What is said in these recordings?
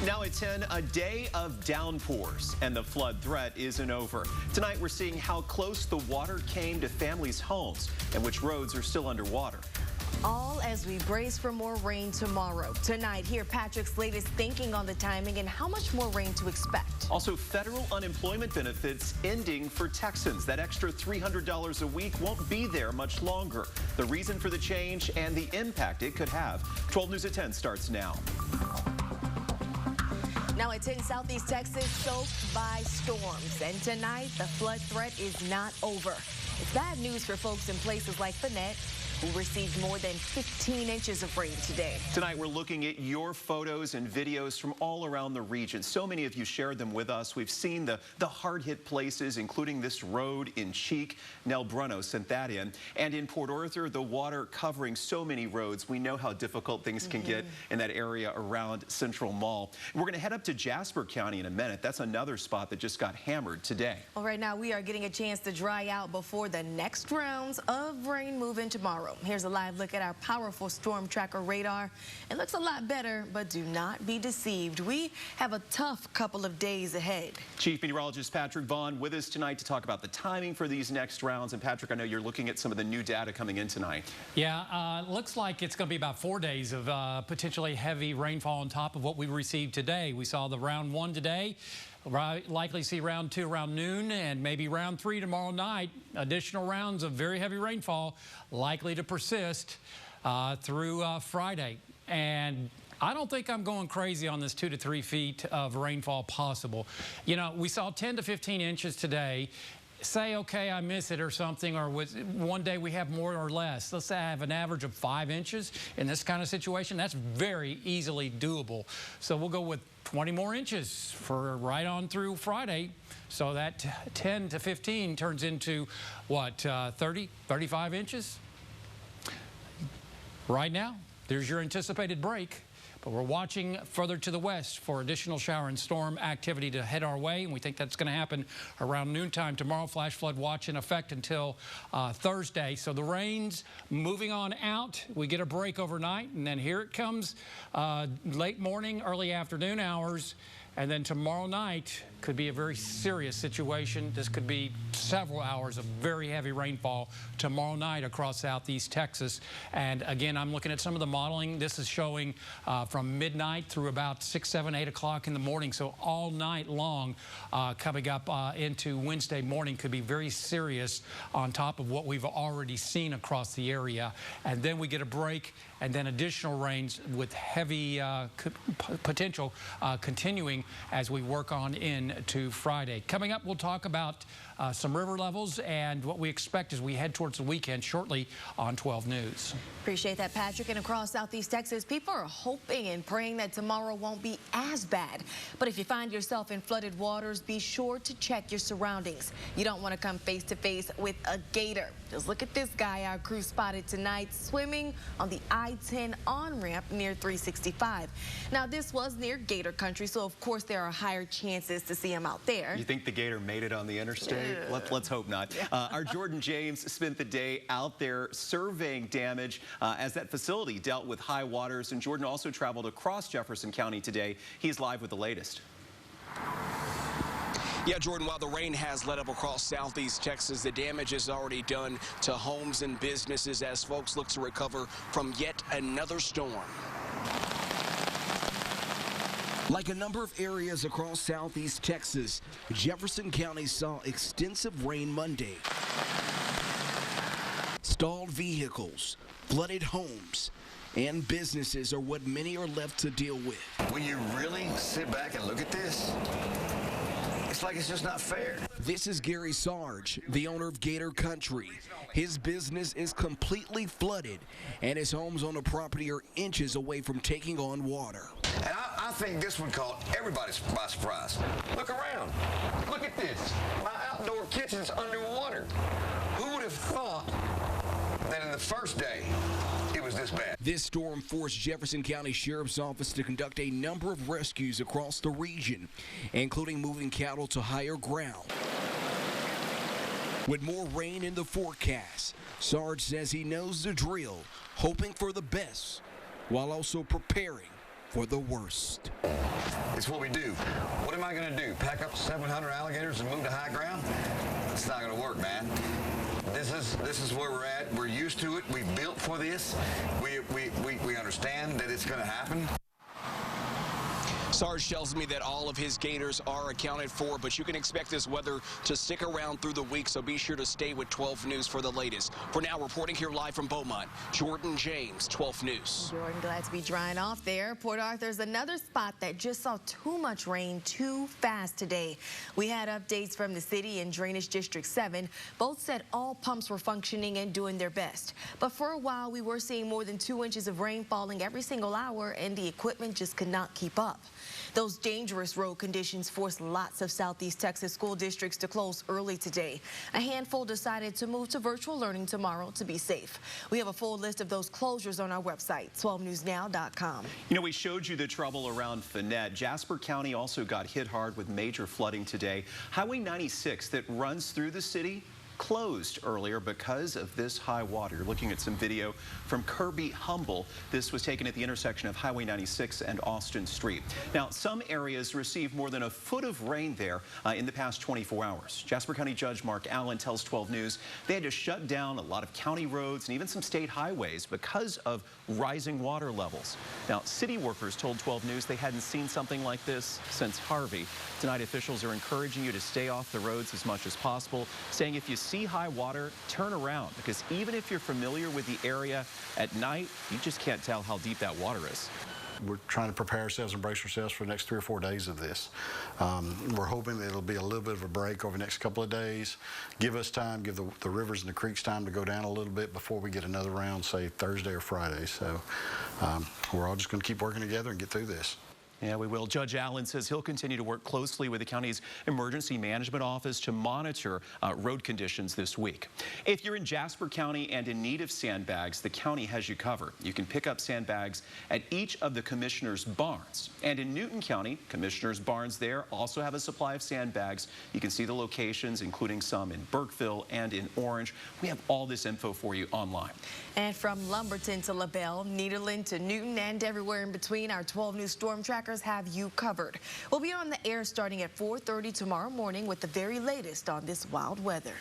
Now at 10, a day of downpours, and the flood threat isn't over. Tonight, we're seeing how close the water came to families' homes and which roads are still underwater. All as we brace for more rain tomorrow. Tonight, hear Patrick's latest thinking on the timing and how much more rain to expect. Also, federal unemployment benefits ending for Texans. That extra $300 a week won't be there much longer. The reason for the change and the impact it could have. 12 News at 10 starts now. Now at 10, Southeast Texas soaked by storms. And tonight, the flood threat is not over. It's bad news for folks in places like Finette, who received more than 15 inches of rain today. Tonight, we're looking at your photos and videos from all around the region. So many of you shared them with us. We've seen the hard-hit places, including this road in Cheek. Nell Bruno sent that in. And in Port Arthur, the water covering so many roads. We know how difficult things can get in that area around Central Mall. We're going to head up to Jasper County in a minute. That's another spot that just got hammered today. Well, right now, we are getting a chance to dry out before the next rounds of rain move in tomorrow. Here's a live look at our powerful storm tracker radar. It looks a lot better, but do not be deceived. We have a tough couple of days ahead. Chief Meteorologist Patrick Vaughn with us tonight to talk about the timing for these next rounds. And Patrick, I know you're looking at some of the new data coming in tonight. Yeah, looks like it's going to be about 4 days of potentially heavy rainfall on top of what we received today. We saw the round 1 today. Likely see round 2 around noon and maybe round 3 tomorrow night. Additional rounds of very heavy rainfall likely to persist through Friday. And I don't think I'm going crazy on this 2 to 3 feet of rainfall possible. You know, we saw 10 to 15 inches today. Say, okay, I miss it or something, or one day we have more or less. Let's say I have an average of 5 inches in this kind of situation. That's very easily doable. So we'll go with 20 more inches for right on through Friday. So that 10 to 15 turns into, what, 30, 35 inches? Right now, there's your anticipated break. But we're watching further to the west for additional shower and storm activity to head our way, and we think that's going to happen around noontime tomorrow. Flash flood watch in effect until Thursday. So the rain's moving on out. We get a break overnight, and then here it comes late morning, early afternoon hours. And then tomorrow night could be a very serious situation. This could be several hours of very heavy rainfall tomorrow night across southeast Texas. And again, I'm looking at some of the modeling. This is showing from midnight through about 6, 7, 8 o'clock in the morning. So all night long coming up into Wednesday morning could be very serious on top of what we've already seen across the area. And then we get a break and then additional rains with heavy potential continuing as we work on into Friday. Coming up, we'll talk about some river levels and what we expect as we head towards the weekend shortly on 12 News. Appreciate that, Patrick. And across southeast Texas, people are hoping and praying that tomorrow won't be as bad. But if you find yourself in flooded waters, be sure to check your surroundings. You don't want to come face to face with a gator. Just look at this guy our crew spotted tonight swimming on the I-10 on-ramp near 365. Now, this was near gator country, so of course there are higher chances to see him out there. You think the gator made it on the interstate? Yeah. Let's hope not. Our Jordan James spent the day out there surveying damage as that facility dealt with high waters. And Jordan also traveled across Jefferson County today. He's live with the latest. Yeah, Jordan, while the rain has let up across southeast Texas, the damage is already done to homes and businesses as folks look to recover from yet another storm. Like a number of areas across southeast Texas, Jefferson County saw extensive rain Monday. Stalled vehicles, flooded homes, and businesses are what many are left to deal with. When you really sit back and look at this, it's like it's just not fair. This is Gary Sarge, the owner of Gator Country. His business is completely flooded, and his homes on the property are inches away from taking on water. And I think this one caught everybody by surprise. Look around. Look at this. My outdoor kitchen's underwater. Who would have thought that in the first day it was this bad? This storm forced Jefferson County Sheriff's Office to conduct a number of rescues across the region, including moving cattle to higher ground. With more rain in the forecast, Sarge says he knows the drill, hoping for the best, while also preparing for the worst. It's what we do. What am I going to do? Pack up 700 alligators and move to high ground? It's not going to work, man. This is where we're at. We're used to it. We built for this. We understand that it's going to happen. Sarge tells me that all of his gators are accounted for, but you can expect this weather to stick around through the week, so be sure to stay with 12 News for the latest. For now, reporting here live from Beaumont, Jordan James, 12 News. Jordan, glad to be drying off there. Port Arthur's another spot that just saw too much rain too fast today. We had updates from the city and Drainage District 7. Both said all pumps were functioning and doing their best. But for a while, we were seeing more than 2 inches of rain falling every single hour, and the equipment just could not keep up. Those dangerous road conditions forced lots of Southeast Texas school districts to close early today. A handful decided to move to virtual learning tomorrow to be safe. We have a full list of those closures on our website, 12newsnow.com. You know, we showed you the trouble around Finette. Jasper County also got hit hard with major flooding today. Highway 96 that runs through the city closed earlier because of this high water. You're looking at some video from Kirby Humble. This was taken at the intersection of Highway 96 and Austin Street. Now, some areas received more than a foot of rain there in the past 24 hours. Jasper County Judge Mark Allen tells 12 News they had to shut down a lot of county roads and even some state highways because of rising water levels. Now, city workers told 12 News they hadn't seen something like this since Harvey. Tonight, officials are encouraging you to stay off the roads as much as possible, saying if you see high water, turn around, because even if you're familiar with the area at night, you just can't tell how deep that water is. We're trying to prepare ourselves and brace ourselves for the next 3 or 4 days of this. We're hoping that it'll be a little bit of a break over the next couple of days. Give us time, give the rivers and the creeks time to go down a little bit before we get another round, say Thursday or Friday. So we're all just going to keep working together and get through this. Yeah, we will. Judge Allen says he'll continue to work closely with the county's emergency management office to monitor road conditions this week. If you're in Jasper County and in need of sandbags, the county has you covered. You can pick up sandbags at each of the commissioner's barns. And in Newton County, commissioner's barns there also have a supply of sandbags. You can see the locations, including some in Burkeville and in Orange. We have all this info for you online. And from Lumberton to LaBelle, Nederland to Newton, and everywhere in between, our 12 News Storm Trackers have you covered. We'll be on the air starting at 4:30 tomorrow morning with the very latest on this wild weather.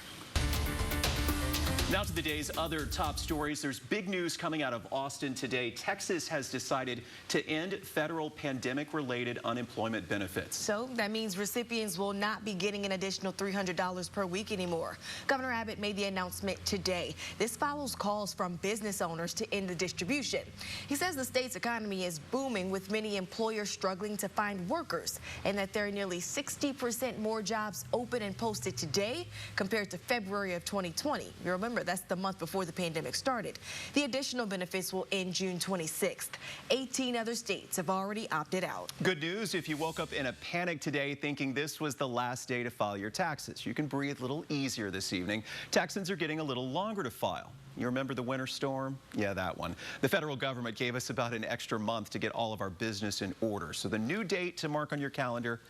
Now to the day's other top stories. There's big news coming out of Austin today. Texas has decided to end federal pandemic-related unemployment benefits. So that means recipients will not be getting an additional $300 per week anymore. Governor Abbott made the announcement today. This follows calls from business owners to end the distribution. He says the state's economy is booming, with many employers struggling to find workers, and that there are nearly 60% more jobs open and posted today compared to February of 2020. You remember, that's the month before the pandemic started. The additional benefits will end June 26th. 18 other states have already opted out. Good news, if you woke up in a panic today thinking this was the last day to file your taxes, you can breathe a little easier this evening. Texans are getting a little longer to file. You remember the winter storm? Yeah, that one. The federal government gave us about an extra month to get all of our business in order. So the new date to mark on your calendar,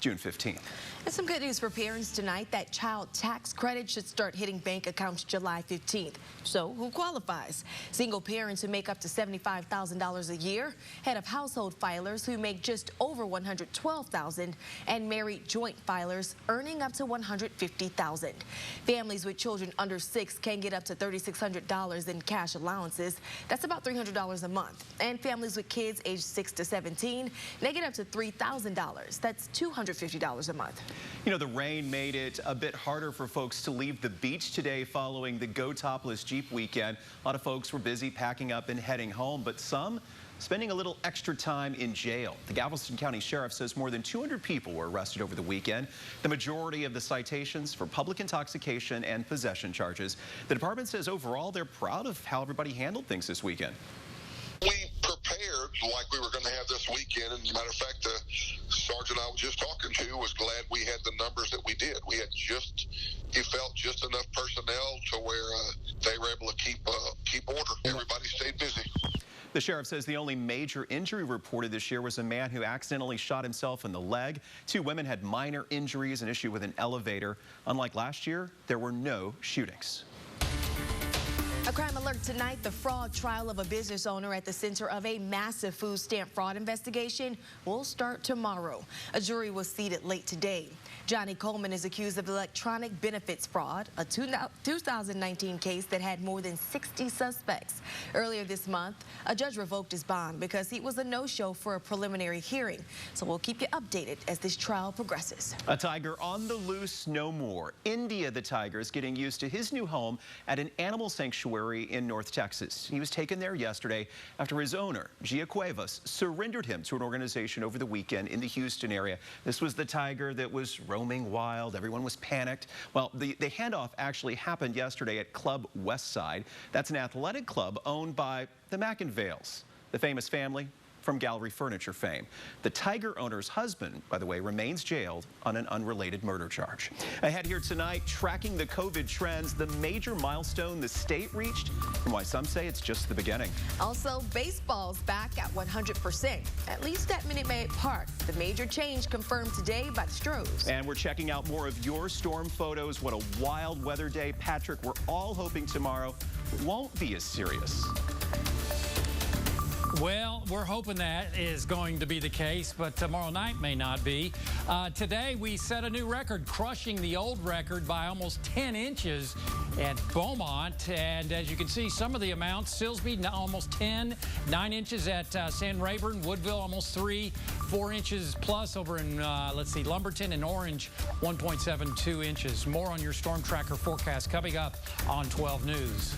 June 15th. And some good news for parents tonight. That child tax credit should start hitting bank accounts July 15th. So who qualifies? Single parents who make up to $75,000 a year, head of household filers who make just over $112,000, and married joint filers earning up to $150,000. Families with children under 6 can get up to $3,600 in cash allowances. That's about $300 a month. And families with kids aged 6 to 17, they get up to $3,000. That's $250 a month. You know, the rain made it a bit harder for folks to leave the beach today following the Go Topless Jeep weekend. A lot of folks were busy packing up and heading home, but some spending a little extra time in jail. The Galveston County Sheriff says more than 200 people were arrested over the weekend. The majority of the citations for public intoxication and possession charges. The department says overall they're proud of how everybody handled things this weekend. We prepared like we were going to have this weekend, and as a matter of fact, the sergeant I was just talking to was glad we had the numbers that we did. We had he felt just enough personnel to where they were able to keep order. Everybody stayed busy. The sheriff says the only major injury reported this year was a man who accidentally shot himself in the leg. 2 women had minor injuries, an issue with an elevator. Unlike last year, there were no shootings. A crime alert tonight. The fraud trial of a business owner at the center of a massive food stamp fraud investigation will start tomorrow. A jury was seated late today. Johnny Coleman is accused of electronic benefits fraud, a 2019 case that had more than 60 suspects. Earlier this month, a judge revoked his bond because he was a no-show for a preliminary hearing. So we'll keep you updated as this trial progresses. A tiger on the loose no more. India the tiger is getting used to his new home at an animal sanctuary in North Texas. He was taken there yesterday after his owner, Gia Cuevas, surrendered him to an organization over the weekend in the Houston area. This was the tiger that was roaming wild. Everyone was panicked. Well, the handoff actually happened yesterday at Club Westside. That's an athletic club owned by the McInvales, the famous family from gallery furniture fame. The tiger owner's husband, by the way, remains jailed on an unrelated murder charge. Ahead here tonight, tracking the COVID trends, the major milestone the state reached, and why some say it's just the beginning. Also, baseball's back at 100%, at least at Minute Maid Park. The major change confirmed today by the Stros. And we're checking out more of your storm photos. What a wild weather day. Patrick, we're all hoping tomorrow won't be as serious. Well, we're hoping that is going to be the case, but tomorrow night may not be. Today, we set a new record, crushing the old record by almost 10 inches at Beaumont. And as you can see, some of the amounts, Silsby, almost 10, 9 inches at San Rayburn, Woodville, almost 3, 4 inches plus over in, Lumberton and Orange, 1.72 inches. More on your Storm Tracker forecast coming up on 12 News.